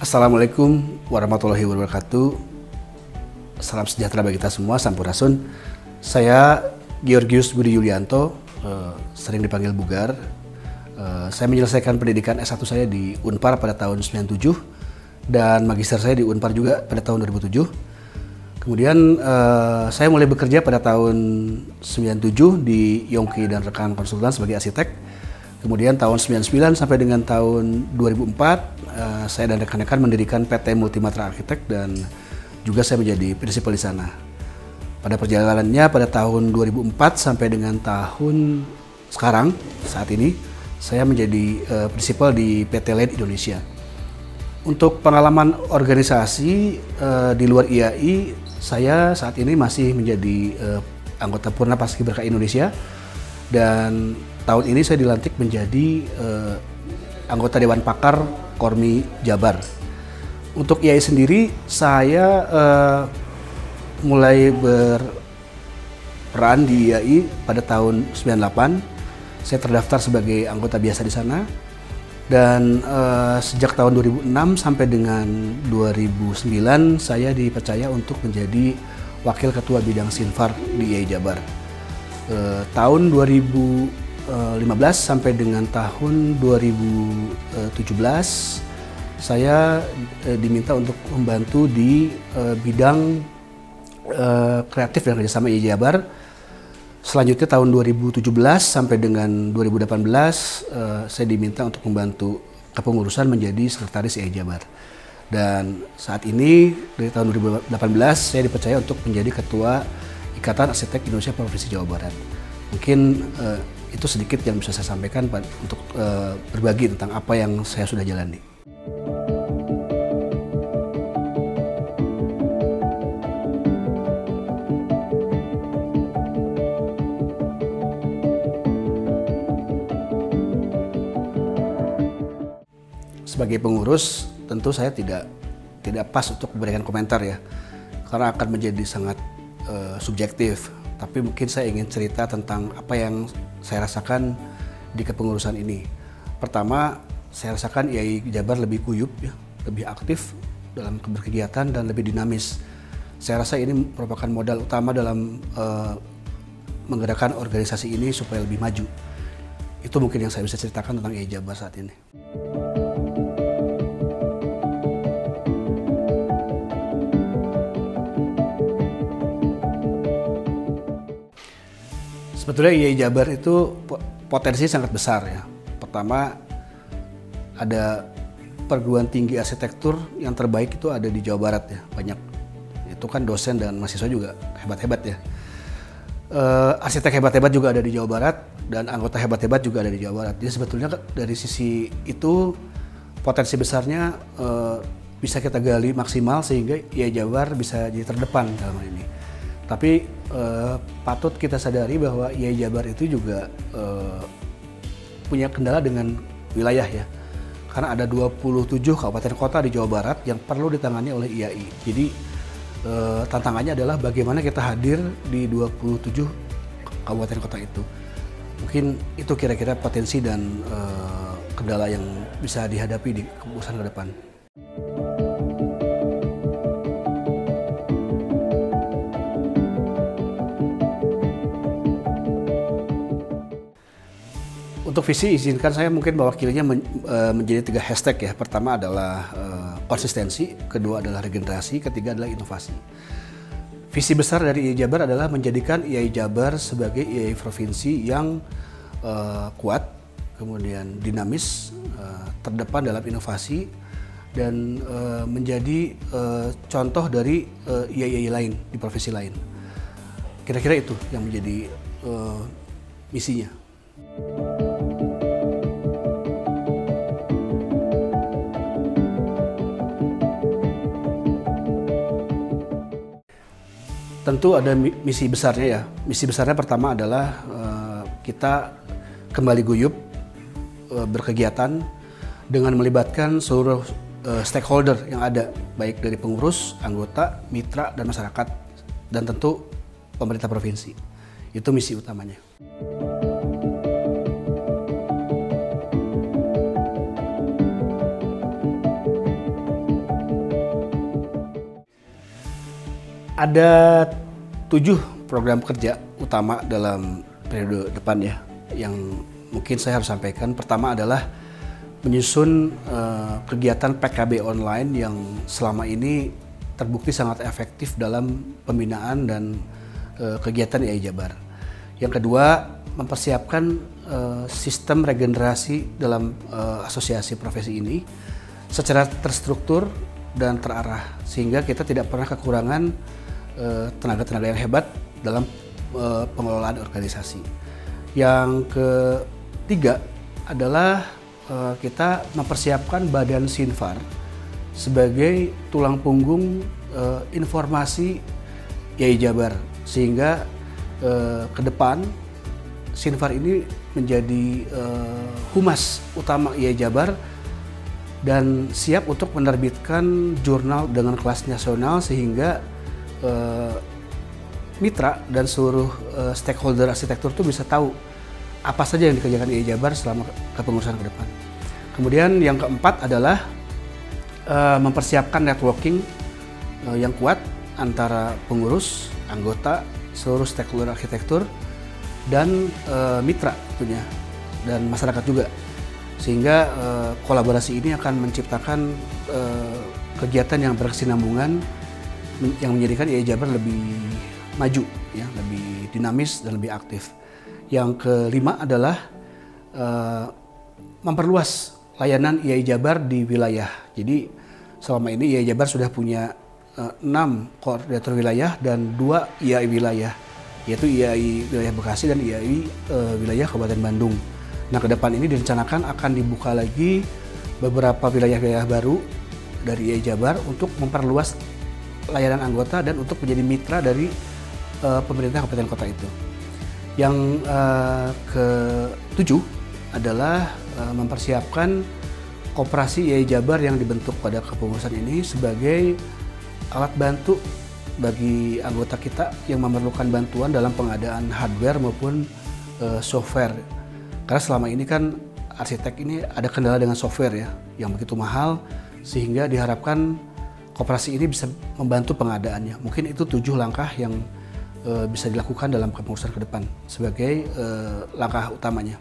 Assalamualaikum warahmatullahi wabarakatuh. Salam sejahtera bagi kita semua, Sampurasun. Saya Georgius Budi Yulianto, sering dipanggil Bugar. Saya menyelesaikan pendidikan S1 saya di Unpar pada tahun 97 dan magister saya di Unpar juga pada tahun 2007. Kemudian saya mulai bekerja pada tahun 97 di Yongki dan Rekan Konsultan sebagai arsitek. Kemudian tahun 99 sampai dengan tahun 2004 saya dan rekan-rekan mendirikan PT Multimatra Arsitek dan juga saya menjadi prinsipal di sana. Pada perjalanannya pada tahun 2004 sampai dengan tahun sekarang saat ini saya menjadi prinsipal di PT LED Indonesia. Untuk pengalaman organisasi di luar IAI, saya saat ini masih menjadi anggota Purna Paskibraka Indonesia dan tahun ini saya dilantik menjadi anggota Dewan Pakar Kormi Jabar. Untuk IAI sendiri, saya mulai berperan di IAI pada tahun 98. Saya terdaftar sebagai anggota biasa di sana. Dan sejak tahun 2006 sampai dengan 2009, saya dipercaya untuk menjadi Wakil Ketua Bidang Sinfar di IAI Jabar. Tahun 2015 sampai dengan tahun 2017 saya diminta untuk membantu di bidang kreatif dan kerjasama IAI Jabar. Selanjutnya tahun 2017 sampai dengan 2018 saya diminta untuk membantu kepengurusan menjadi sekretaris IAI Jabar. Dan saat ini dari tahun 2018 saya dipercaya untuk menjadi ketua Ikatan Arsitek Indonesia Provinsi Jawa Barat. Mungkin itu sedikit yang bisa saya sampaikan untuk berbagi tentang apa yang saya sudah jalani. Sebagai pengurus, tentu saya tidak pas untuk memberikan komentar ya, karena akan menjadi sangat subjektif. Tapi mungkin saya ingin cerita tentang apa yang saya rasakan di kepengurusan ini. Pertama, saya rasakan IAI Jabar lebih guyup, ya, lebih aktif dalam berkegiatan dan lebih dinamis. Saya rasa ini merupakan modal utama dalam menggerakkan organisasi ini supaya lebih maju. Itu mungkin yang saya bisa ceritakan tentang IAI Jabar saat ini. Sebetulnya IAI Jabar itu potensi sangat besar ya. Pertama, ada perguruan tinggi arsitektur yang terbaik itu ada di Jawa Barat ya, banyak. Itu kan dosen dan mahasiswa juga hebat-hebat ya. Arsitek hebat-hebat juga ada di Jawa Barat dan anggota hebat-hebat juga ada di Jawa Barat. Jadi sebetulnya dari sisi itu potensi besarnya bisa kita gali maksimal sehingga IAI Jabar bisa jadi terdepan dalam hal ini. Tapi patut kita sadari bahwa IAI Jabar itu juga punya kendala dengan wilayah ya. Karena ada 27 kabupaten kota di Jawa Barat yang perlu ditangani oleh IAI. Jadi tantangannya adalah bagaimana kita hadir di 27 kabupaten kota itu. Mungkin itu kira-kira potensi dan kendala yang bisa dihadapi di kepengurusan ke depan. Untuk visi, izinkan saya mungkin mewakilinya menjadi 3 hashtag ya. Pertama adalah konsistensi, kedua adalah regenerasi, ketiga adalah inovasi. Visi besar dari IAI Jabar adalah menjadikan IAI Jabar sebagai IAI provinsi yang kuat, kemudian dinamis, terdepan dalam inovasi, dan menjadi contoh dari IAI lain di provinsi lain. Kira-kira itu yang menjadi misinya. Tentu ada misi besarnya ya. Misi besarnya pertama adalah kita kembali guyup berkegiatan dengan melibatkan seluruh stakeholder yang ada, baik dari pengurus, anggota, mitra, dan masyarakat, dan tentu pemerintah provinsi. Itu misi utamanya. Ada 7 program kerja utama dalam periode depan ya, yang mungkin saya harus sampaikan. Pertama adalah menyusun kegiatan PKB online yang selama ini terbukti sangat efektif dalam pembinaan dan kegiatan IAI Jabar. Yang kedua, mempersiapkan sistem regenerasi dalam asosiasi profesi ini secara terstruktur dan terarah, sehingga kita tidak pernah kekurangan tenaga-tenaga yang hebat dalam pengelolaan organisasi. Yang ketiga adalah kita mempersiapkan Badan Sinfar sebagai tulang punggung informasi IAI Jabar, sehingga ke depan Sinfar ini menjadi humas utama IAI Jabar dan siap untuk menerbitkan jurnal dengan kelas nasional, sehingga mitra dan seluruh stakeholder arsitektur itu bisa tahu apa saja yang dikerjakan IAI Jabar selama kepengurusan ke depan. Kemudian yang keempat adalah mempersiapkan networking yang kuat antara pengurus, anggota, seluruh stakeholder arsitektur, dan mitra tentunya, dan masyarakat juga. Sehingga kolaborasi ini akan menciptakan kegiatan yang berkesinambungan yang menjadikan IAI Jabar lebih maju, ya, lebih dinamis dan lebih aktif. Yang kelima adalah memperluas layanan IAI Jabar di wilayah. Jadi selama ini IAI Jabar sudah punya 6 koordinator wilayah dan 2 IAI wilayah, yaitu IAI wilayah Bekasi dan IAI wilayah Kabupaten Bandung. Nah, ke depan ini direncanakan akan dibuka lagi beberapa wilayah-wilayah baru dari IAI Jabar untuk memperluas layanan anggota dan untuk menjadi mitra dari pemerintah kabupaten kota itu. Yang ke-7 adalah mempersiapkan koperasi IAI Jabar yang dibentuk pada kepengurusan ini sebagai alat bantu bagi anggota kita yang memerlukan bantuan dalam pengadaan hardware maupun software. Karena selama ini kan arsitek ini ada kendala dengan software ya, yang begitu mahal, sehingga diharapkan koperasi ini bisa membantu pengadaannya. Mungkin itu 7 langkah yang bisa dilakukan dalam kepengurusan ke depan sebagai langkah utamanya.